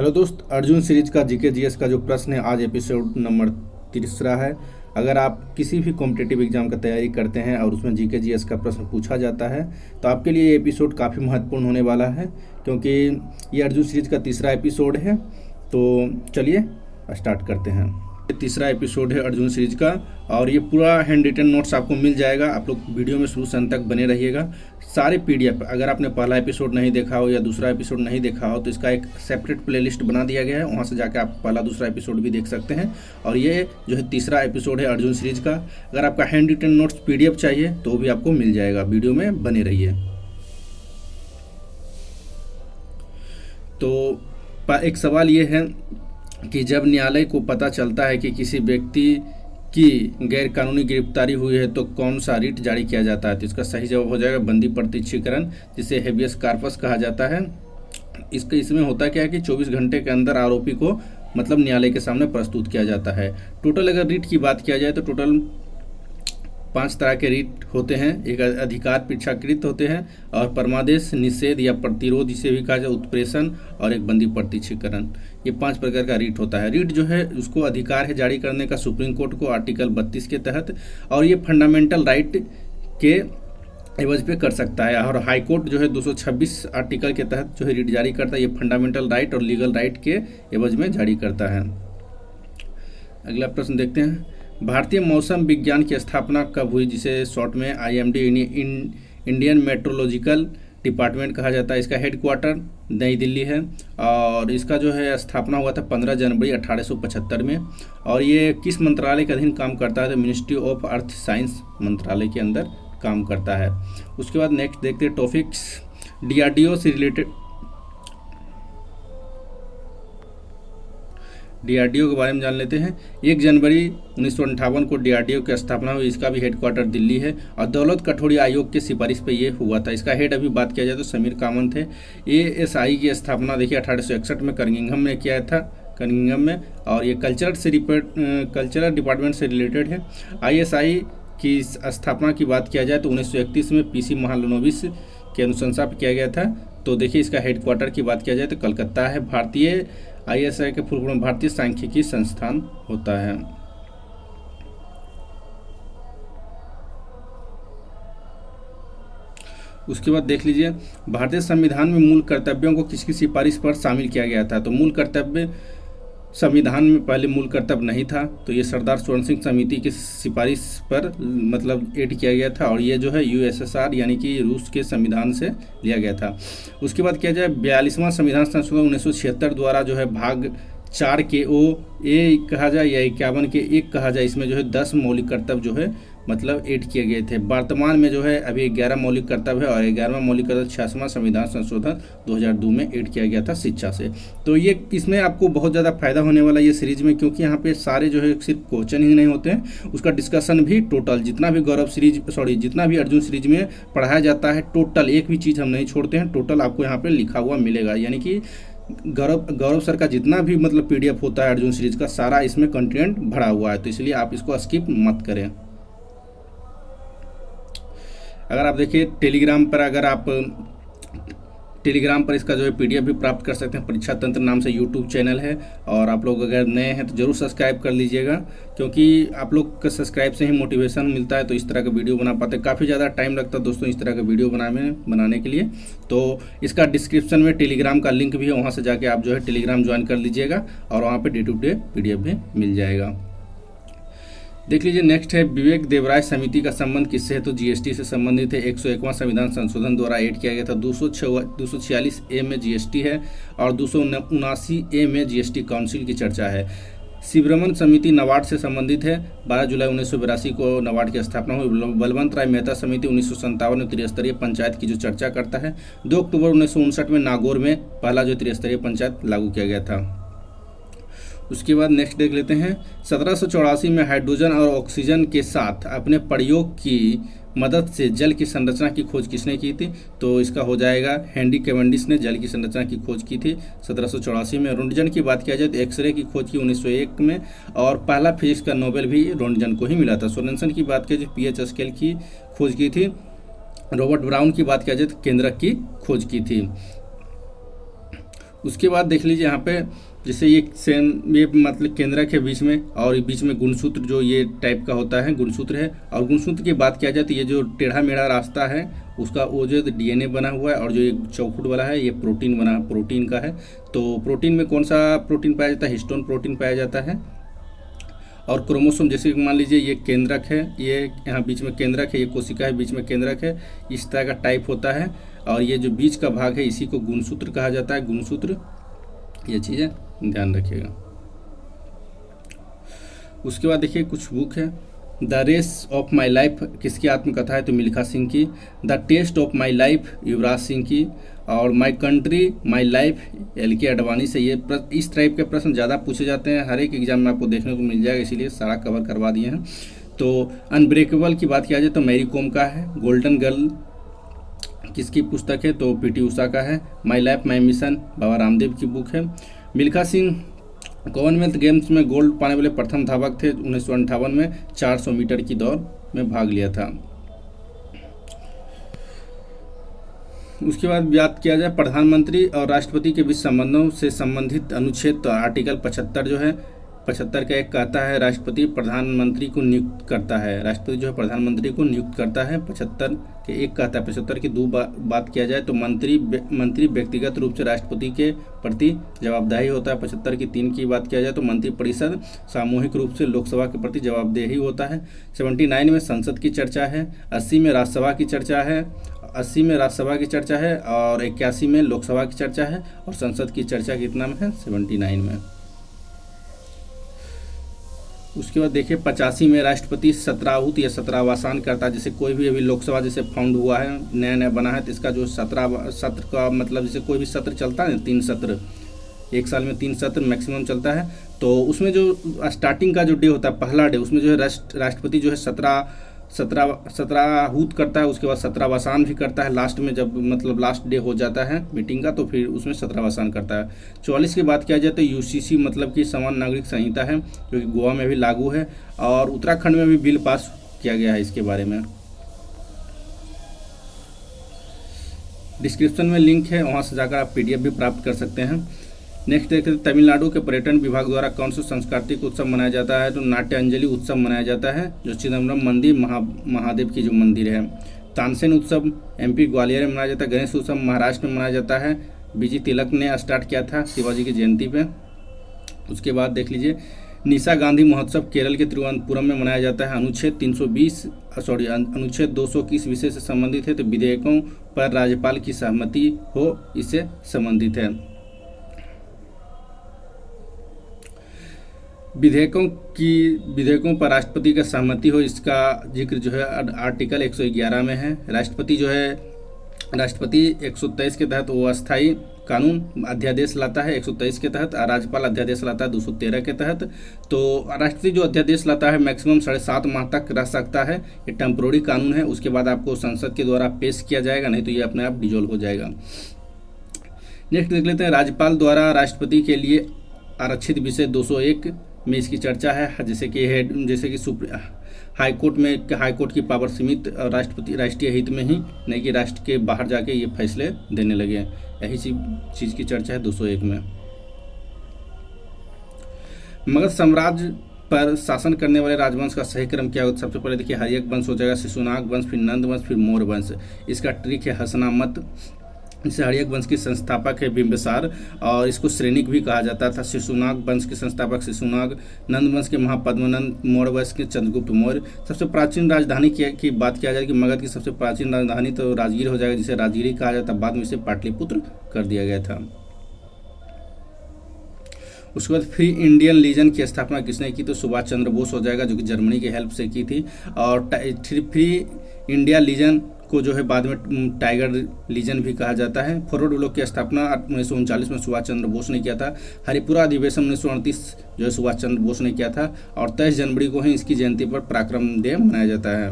Hello दोस्त, Arjun series का GK GS का जो प्रश्न है आज एपिसोड नंबर 3 है। अगर आप किसी भी कॉम्पिटिटिव एग्जाम का तैयारी करते हैं और उसमें जीके जीएस का प्रश्न पूछा जाता है तो आपके लिए ये एपिसोड काफ़ी महत्वपूर्ण होने वाला है, क्योंकि ये अर्जुन सीरीज का तीसरा एपिसोड है। तो चलिए स्टार्ट करते हैं। तीसरा एपिसोड है अर्जुन सीरीज का और ये पूरा हैंड रिटन नोट्स आपको मिल जाएगा। आप लोग वीडियो में शुरू से अंत तक बने रहिएगा। सारे पीडीएफ, अगर आपने पहला एपिसोड नहीं देखा हो या दूसरा एपिसोड नहीं देखा हो तो इसका एक सेपरेट प्लेलिस्ट बना दिया गया है, वहाँ से जाकर आप पहला दूसरा एपिसोड भी देख सकते हैं। और ये जो है तीसरा एपिसोड है अर्जुन सीरीज का। अगर आपका हैंड रिटन नोट्स पीडीएफ चाहिए तो भी आपको मिल जाएगा। वीडियो में बने रहिए। तो एक सवाल ये है कि जब न्यायालय को पता चलता है कि किसी व्यक्ति की गैर कानूनी गिरफ्तारी हुई है तो कौन सा रिट जारी किया जाता है? तो इसका सही जवाब हो जाएगा बंदी प्रत्यक्षीकरण, जिसे हेबियस कार्पस कहा जाता है। इसमें होता क्या है कि 24 घंटे के अंदर आरोपी को मतलब न्यायालय के सामने प्रस्तुत किया जाता है। टोटल अगर रिट की बात किया जाए तो टोटल 5 तरह के रिट होते हैं। एक अधिकार पेक्षाकृत होते हैं और परमादेश, निषेध या प्रतिरोध इसे भी कहा जाए, उत्प्रेषण और एक बंदी प्रत्यक्षीकरण। ये 5 प्रकार का रिट होता है। रिट जो है उसको अधिकार है जारी करने का सुप्रीम कोर्ट को आर्टिकल 32 के तहत, और ये फंडामेंटल राइट के एवज पे कर सकता है। और हाई कोर्ट जो है 226 आर्टिकल के तहत जो है रिट जारी करता है। ये फंडामेंटल राइट और लीगल राइट के एवज में जारी करता है। अगला प्रश्न देखते हैं। भारतीय मौसम विज्ञान की स्थापना कब हुई, जिसे शॉर्ट में IMD इंडियन मेट्रोलॉजिकल डिपार्टमेंट कहा जाता है? इसका हेडक्वार्टर नई दिल्ली है और इसका जो है स्थापना हुआ था 15 जनवरी 1875 में। और ये किस मंत्रालय के अधीन काम करता है? तो मिनिस्ट्री ऑफ अर्थ साइंस मंत्रालय के अंदर काम करता है। उसके बाद नेक्स्ट देखते हैं टॉपिक्स DRDO से रिलेटेड। DRDO के बारे में जान लेते हैं। 1 जनवरी 1958 को DRDO की स्थापना हुई। इसका भी हेडक्वार्टर दिल्ली है और दौलत कठोरी आयोग के सिफारिश पे ये हुआ था। इसका हेड अभी बात किया जाए तो समीर कामन थे। ASI की स्थापना देखिए 1861 में कर्निंघम में किया था, कर्निंघम में। और ये कल्चरल डिपार्टमेंट से रिलेटेड है। ISI की स्थापना की बात किया जाए तो 1931 में PC महालनोबिस के अनुशंसा पर किया गया था। तो देखिए इसका हेडक्वार्टर की बात किया जाए तो कलकत्ता है। भारतीय ISI के फुल फॉर्म भारतीय सांख्यिकी संस्थान होता है। उसके बाद देख लीजिए भारतीय संविधान में मूल कर्तव्यों को किसकी सिफारिश पर शामिल किया गया था? तो मूल कर्तव्य संविधान में पहले मूल कर्तव्य नहीं था, तो ये सरदार स्वर्ण सिंह समिति की सिफारिश पर मतलब ऐड किया गया था। और ये जो है USSR यानी कि रूस के संविधान से लिया गया था। उसके बाद किया जाए 42वां संविधान संशोधन 1976 द्वारा जो है भाग 4 के A कहा जाए या 51 के 1 कहा जाए, इसमें जो है 10 मौलिक कर्तव्य जो है मतलब ऐड किए गए थे। वर्तमान में जो है अभी 11 मौलिक कर्तव्य है और 11वां मौलिक कर्तव्य 66वां संविधान संशोधन 2002 में ऐड किया गया था शिक्षा से। तो ये इसमें आपको बहुत ज़्यादा फायदा होने वाला है ये सीरीज में, क्योंकि यहाँ पे सारे जो है सिर्फ क्वेश्चन ही नहीं होते हैं, उसका डिस्कशन भी टोटल जितना भी जितना भी अर्जुन सीरीज में पढ़ाया जाता है टोटल एक भी चीज़ हम नहीं छोड़ते हैं। टोटल आपको यहाँ पर लिखा हुआ मिलेगा, यानी कि गौरव सर का जितना भी मतलब PDF होता है अर्जुन सीरीज का सारा इसमें कंटेंट भरा हुआ है। तो इसलिए आप इसको स्किप मत करें। अगर आप देखिए टेलीग्राम पर इसका जो है PDF भी प्राप्त कर सकते हैं। परीक्षा तंत्र नाम से YouTube चैनल है और आप लोग अगर नए हैं तो ज़रूर सब्सक्राइब कर लीजिएगा, क्योंकि आप लोग का सब्सक्राइब से ही मोटिवेशन मिलता है तो इस तरह का वीडियो बना पाते हैं। काफ़ी ज़्यादा टाइम लगता है दोस्तों इस तरह का वीडियो बनाने के लिए। तो इसका डिस्क्रिप्शन में टेलीग्राम का लिंक भी है, वहाँ से जाके आप जो है टेलीग्राम ज्वाइन कर लीजिएगा और वहाँ per day to day PDF भी मिल जाएगा। देख लीजिए नेक्स्ट है विवेक देवराय समिति का संबंध किससे है? तो GST से संबंधित है। 101वां संविधान संशोधन द्वारा ऐड किया गया था। 246A में GST है और 279A में GST काउंसिल की चर्चा है। शिवरमन समिति नाबार्ड से संबंधित है। 12 जुलाई 1982 को नाबार्ड की स्थापना हुई। बलवंत राय मेहता समिति 1957 में त्रिस्तरीय पंचायत की जो चर्चा करता है। 2 अक्टूबर 1959 में नागौर में पहला जो त्रिस्तरीय पंचायत लागू किया गया था। उसके बाद नेक्स्ट देख लेते हैं। 1784 में हाइड्रोजन और ऑक्सीजन के साथ अपने प्रयोग की मदद से जल की संरचना की खोज किसने की थी? तो इसका हो जाएगा हेनरी कैवेंडिश ने जल की संरचना की खोज की थी 1784 में। रोंटगन की बात किया जाए तो एक्सरे की खोज की 1901 में और पहला फिजिक्स का नोबेल भी रोंटगन को ही मिला था। सोरेनसन की बात किया जाए pH स्केल की खोज की थी। रॉबर्ट ब्राउन की बात किया जाए तो केंद्रक की खोज की थी। उसके बाद देख लीजिए यहाँ पे, जैसे ये मतलब केंद्रक है बीच में, और बीच में गुणसूत्र जो ये टाइप का होता है गुणसूत्र है। और गुणसूत्र की बात किया जाए तो ये जो टेढ़ा मेढ़ा रास्ता है उसका वो जो DNA बना हुआ है, और जो एक चौखुट वाला है ये प्रोटीन का है। तो प्रोटीन में कौन सा प्रोटीन पाया जाता है? हिस्टोन प्रोटीन पाया जाता है। और क्रोमोसोम, जैसे कि मान लीजिए ये केंद्रक है, ये यहाँ बीच में केंद्रक है, ये कोशिका है, बीच में केंद्रक है, इस तरह का टाइप होता है। और ये जो बीच का भाग है इसी को गुणसूत्र कहा जाता है, गुणसूत्र। ये चीज़ें ध्यान रखिएगा। उसके बाद देखिए कुछ बुक है। The race of my life किसकी आत्मकथा है? तो मिल्खा सिंह की। The test of my life Yuvraj Singh की। और my country my life LK Advani से। ये इस टाइप के प्रश्न ज़्यादा पूछे जाते हैं, हर एक एग्जाम में आपको देखने को मिल जाएगा, इसीलिए सारा कवर करवा दिए हैं। तो अनब्रेकेबल की बात किया जाए तो मैरी कॉम का है। गोल्डन गर्ल किसकी पुस्तक है? तो PT उषा का है। My life my mission Baba Ramdev की बुक है। मिल्खा सिंह कॉमनवेल्थ गेम्स में गोल्ड पाने वाले प्रथम धावक थे। 1958 में 400 मीटर की दौड़ में भाग लिया था। उसके बाद बात किया जाए प्रधानमंत्री और राष्ट्रपति के बीच संबंधों से संबंधित अनुच्छेद, तो आर्टिकल 75 जो है 75 का एक कहता है राष्ट्रपति प्रधानमंत्री को नियुक्त करता है। राष्ट्रपति जो है प्रधानमंत्री को नियुक्त करता है। 75 के एक कहता है। 75 की दो बात किया जाए तो मंत्री व्यक्तिगत रूप से राष्ट्रपति के प्रति जवाबदेही होता है। 75 की 3 की बात किया जाए तो मंत्रिपरिषद सामूहिक रूप से लोकसभा के प्रति जवाबदेही होता है। 79 में संसद की चर्चा है। 80 में राज्यसभा की चर्चा है। 80 में राज्यसभा की चर्चा है और 81 में लोकसभा की चर्चा है। और संसद की चर्चा कितना में है? 79 में। उसके बाद देखिए 85 में राष्ट्रपति सत्राहुत या सत्रावसान करता है। जैसे कोई भी अभी लोकसभा जैसे फाउंड हुआ है, नया बना है, तो इसका जो सत्र का मतलब जैसे कोई भी सत्र चलता है 3 सत्र, एक साल में 3 सत्र मैक्सिमम चलता है, तो उसमें जो स्टार्टिंग का जो डे होता है, पहला डे, उसमें जो है राष्ट्रपति जो है सत्राहूत करता है। उसके बाद सत्रावसान भी करता है लास्ट में, जब मतलब लास्ट डे हो जाता है मीटिंग का, तो फिर उसमें सत्रावसान करता है। 44 की बात किया जाए तो UCC मतलब कि समान नागरिक संहिता है, जो कि गोवा में भी लागू है और उत्तराखंड में भी बिल पास किया गया है इसके बारे में। डिस्क्रिप्शन में लिंक है, वहाँ से जाकर आप PDF भी प्राप्त कर सकते हैं। नेक्स्ट देखते हैं तमिलनाडु के पर्यटन विभाग द्वारा कौन सा सांस्कृतिक उत्सव मनाया जाता है? तो नाट्यांजलि उत्सव मनाया जाता है, जो चिदम्बरम मंदिर महादेव की जो मंदिर है। तानसेन उत्सव MP ग्वालियर में मनाया जाता है। गणेश उत्सव महाराष्ट्र में मनाया जाता है, BG तिलक ने स्टार्ट किया था शिवाजी की जयंती पे। उसके बाद देख लीजिए निशा गांधी महोत्सव केरल के तिरुवनंतपुरम में मनाया जाता है। अनुच्छेद 200 किस विषय से संबंधित है? तो विधेयकों पर राज्यपाल की सहमति हो, इससे संबंधित है। विधेयकों पर राष्ट्रपति का सहमति हो, इसका जिक्र जो है आर्टिकल 111 में है। राष्ट्रपति 123 के तहत वो अस्थायी कानून अध्यादेश लाता है 123 के तहत, और राज्यपाल अध्यादेश लाता है 213 के तहत। तो राष्ट्रपति जो अध्यादेश लाता है मैक्सिमम 7.5 माह तक रह सकता है। ये टेम्पोररी कानून है, उसके बाद आपको संसद के द्वारा पेश किया जाएगा, नहीं तो ये अपने आप डिजोल्व हो जाएगा। नेक्स्ट देख लेते हैं राज्यपाल द्वारा राष्ट्रपति के लिए आरक्षित विषय 201 में इसकी चर्चा है। जैसे कि हाईकोर्ट की पावर सीमित राष्ट्रपति राष्ट्रीय हित में ही, नहीं कि राष्ट्र के बाहर जाके ये फैसले देने लगे। यही चीज़ की चर्चा है 201 में। मगध साम्राज्य पर शासन करने वाले राजवंश का सही क्रम क्या होता है? सबसे पहले देखिए हर्यक वंश हो जाएगा, शिशुनाग वंश, फिर नंद वंश, फिर मौर्य वंश। इसका ट्रिक है हसनामत। इसे हर्यक वंश की संस्थापक है बिंबिसार, और इसको श्रेणिक भी कहा जाता था। शिशुनाग वंश के संस्थापक शिशुनाग, नंद वंश के महापद्मनंद, मौर्य वंश के चंद्रगुप्त मौर्य। सबसे प्राचीन राजधानी की बात किया जाए कि मगध की सबसे प्राचीन राजधानी तो राजगीर हो जाएगा, जिसे राजगिरी कहा जाता, बाद में इसे पाटलिपुत्र कर दिया गया था। उसके बाद फ्री इंडियन लीजन की स्थापना किसने की? तो सुभाष चंद्र बोस हो जाएगा, जो कि जर्मनी की हेल्प से की थी। और फ्री इंडिया लीजन को जो है बाद में टाइगर लीजन भी कहा जाता है। फॉरवर्ड ब्लॉक की स्थापना 1939 में सुभाष चंद्र बोस ने किया था। हरिपुरा अधिवेशन 1938 जो है सुभाष चंद्र बोस ने किया था। और 23 जनवरी को ही इसकी जयंती पर पराक्रम डे मनाया जाता है।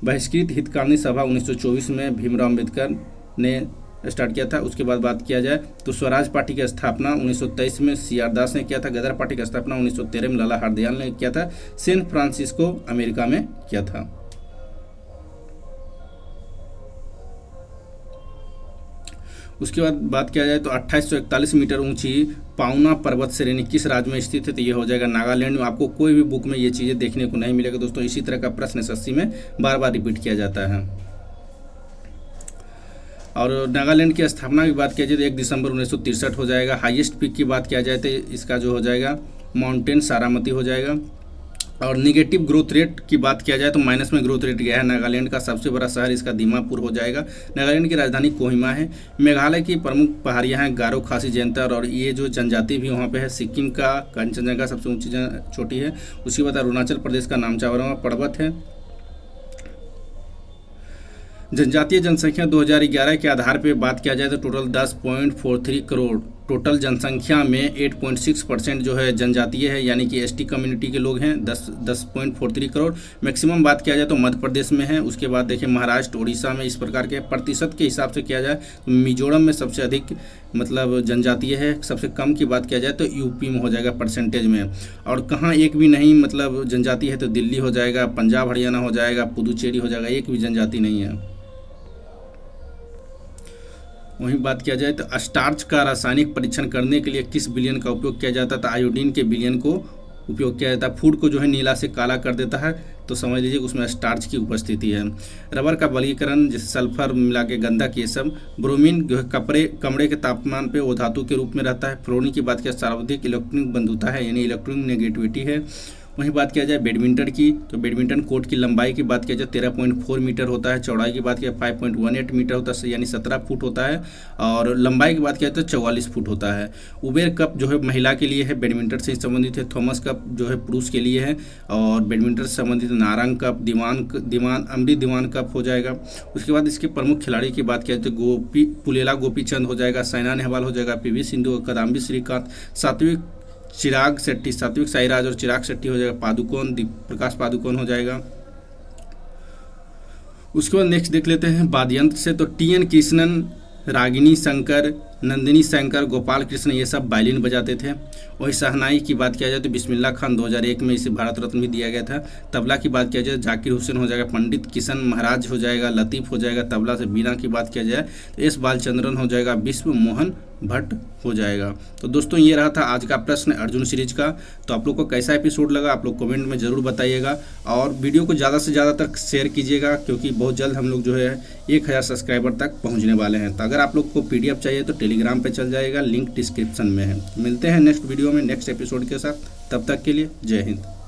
बहिष्कृत हितकानी सभा 1924 में भीमराव अम्बेडकर ने स्टार्ट किया था। उसके बाद बात किया जाए तो स्वराज पार्टी की स्थापना 1923 में CR दास ने किया था। गदर पार्टी की स्थापना 1913 में लाला हरदयाल ने किया था। सैन फ्रांसिस्को अमेरिका में किया था। उसके बाद बात किया जाए तो 2841 मीटर ऊंची पाउना पर्वत श्रेणी किस राज्य में स्थित है, तो ये हो जाएगा नागालैंड में। आपको कोई भी बुक में ये चीज़ें देखने को नहीं मिलेगा दोस्तों, इसी तरह का प्रश्न एसएससी में बार बार रिपीट किया जाता है। और नागालैंड की स्थापना की बात किया जाए तो 1 दिसंबर 1963 हो जाएगा। हाईएस्ट पीक की बात किया जाए तो इसका जो हो जाएगा माउंटेन सारामती हो जाएगा। और निगेटिव ग्रोथ रेट की बात किया जाए तो माइनस में ग्रोथ रेट गया है नागालैंड का। सबसे बड़ा शहर इसका दीमापुर हो जाएगा। नागालैंड की राजधानी कोहिमा है। मेघालय की प्रमुख पहाड़ियां हैं गारो, खासी, जयंतर, और ये जो जनजाति भी वहाँ पे है। सिक्किम का कंचनजंगा सबसे ऊंची चोटी है। उसके बाद अरुणाचल प्रदेश का नामचावरमा पर्वत है। जनजातीय जनसंख्या 2011 के आधार पर बात किया जाए तो टोटल 10.43 करोड़। टोटल जनसंख्या में 8.6% जो है जनजातीय है, यानी कि एसटी कम्युनिटी के लोग हैं। 10.43 करोड़। मैक्सिमम बात किया जाए तो मध्य प्रदेश में है। उसके बाद देखिए महाराष्ट्र, उड़ीसा में इस प्रकार के। प्रतिशत के हिसाब से किया जाए तो मिजोरम में सबसे अधिक मतलब जनजातीय है। सबसे कम की बात किया जाए तो यूपी में हो जाएगा परसेंटेज में। और कहाँ एक भी नहीं मतलब जनजाति है तो दिल्ली हो जाएगा, पंजाब हरियाणा हो जाएगा, पुदुचेरी हो जाएगा, एक भी जनजाति नहीं है। वहीं बात किया जाए तो स्टार्च का रासायनिक परीक्षण करने के लिए किस विलयन का उपयोग किया जाता था, आयोडीन के विलयन को उपयोग किया जाता है। फूड को जो है नीला से काला कर देता है, तो समझ लीजिए उसमें स्टार्च की उपस्थिति है। रबर का बलकीकरण जैसे सल्फर मिला के गंधक ये सब। ब्रोमीन जो है कमरे के तापमान पे वो धातु के रूप में रहता है। फ्लोरीन की बात किया सर्वाधिक इलेक्ट्रॉनिक बंधुता है, यानी इलेक्ट्रॉनिक नेगेटिविटी है। वहीं बात किया जाए बैडमिंटन की तो बैडमिंटन कोर्ट की लंबाई की बात किया जाए 13.4 मीटर होता है। चौड़ाई की बात किया 5.18 मीटर होता है, यानी 17 फुट होता है। और लंबाई की बात किया जाए तो 44 फुट होता है। उबेर कप जो है महिला के लिए है, बैडमिंटन से संबंधित है। थॉमस कप जो है पुरुष के लिए है। और बैडमिंटन से संबंधित नारंग कप, अमृत दीवान कप हो जाएगा। उसके बाद इसके प्रमुख खिलाड़ी की बात किया जाए तो पुलेला गोपीचंद हो जाएगा, साइना नेहवाल हो जाएगा, पीवी सिंधु, किदाम्बी श्रीकांत, सात्विक साईराज और चिराग शेट्टी हो जाएगा, प्रकाश पादुकोण हो जाएगा। उसके बाद नेक्स्ट देख लेते हैं वाद्ययंत्र से तो टीएन कृष्णन, रागिनी शंकर, नंदिनी शंकर, गोपाल कृष्ण ये सब वायलिन बजाते थे। वही शहनाई की बात किया जाए तो बिस्मिल्लाह खान 2001 में इसे भारत रत्न भी दिया गया था। तबला की बात किया जाए जाकिर हुसैन हो जाएगा, पंडित किशन महाराज हो जाएगा, लतीफ़ हो जाएगा। तबला से बीना की बात किया जाए तो एस बालचंद्रन हो जाएगा, विश्व मोहन भट्ट हो जाएगा। तो दोस्तों ये रहा था आज का प्रश्न अर्जुन सीरीज का। तो आप लोग को कैसा एपिसोड लगा आप लोग कमेंट में ज़रूर बताइएगा। और वीडियो को ज़्यादा से ज़्यादा तक शेयर कीजिएगा, क्योंकि बहुत जल्द हम लोग जो है 1000 सब्सक्राइबर तक पहुंचने वाले हैं। तो अगर आप लोग को PDF चाहिए तो टेलीग्राम पे चल जाएगा, लिंक डिस्क्रिप्शन में है। मिलते हैं नेक्स्ट वीडियो में नेक्स्ट एपिसोड के साथ। तब तक के लिए जय हिंद।